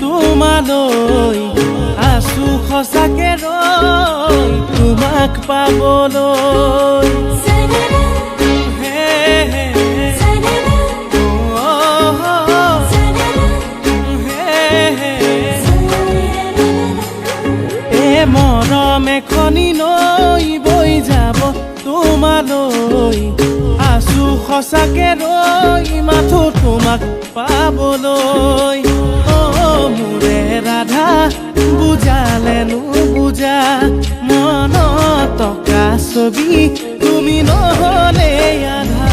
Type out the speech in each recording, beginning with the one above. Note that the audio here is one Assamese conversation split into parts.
তোমালৈ আছো সঁচাকে ৰৈ তোমাক পাবলৈ মৰম এখনি নৈ বৈ যাব তোমালৈ আছো সঁচাকে ৰৈ মাথো তোমাক পাবলৈ মোৰে ৰাধা বুজালে নুবুজা মনত টকা ছবি তুমি নহলে আধা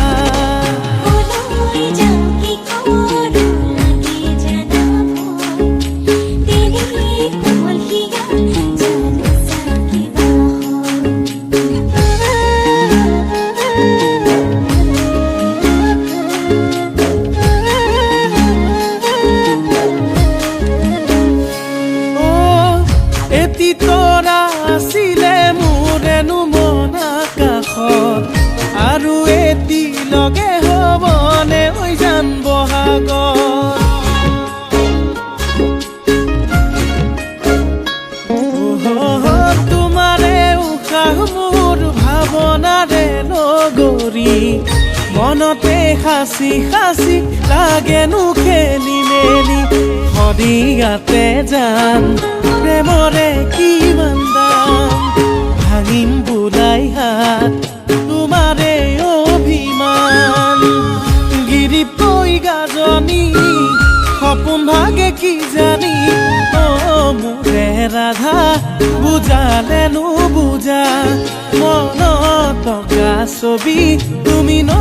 তৰা আছিলে মোৰেনো মন আকাশত আৰু এটি লগে হ'বনে হৈ যান বহাগত তোমাৰে উশাহ মোৰ ভাৱনাৰে নগৰী মনতে সাঁচি সাঁচি লাগেনো খেলি মেলি সদিয়াতে যাম প্ৰেমৰে কিমান দাম ভাঙিম বোলাই হাত তোমাৰে অভিমান গিৰিপৈ গাজনি সপোন ভাগে কি জানি মোৰে ৰাধা বুজালে নুবুজা মনত টকা ছবি তুমি ন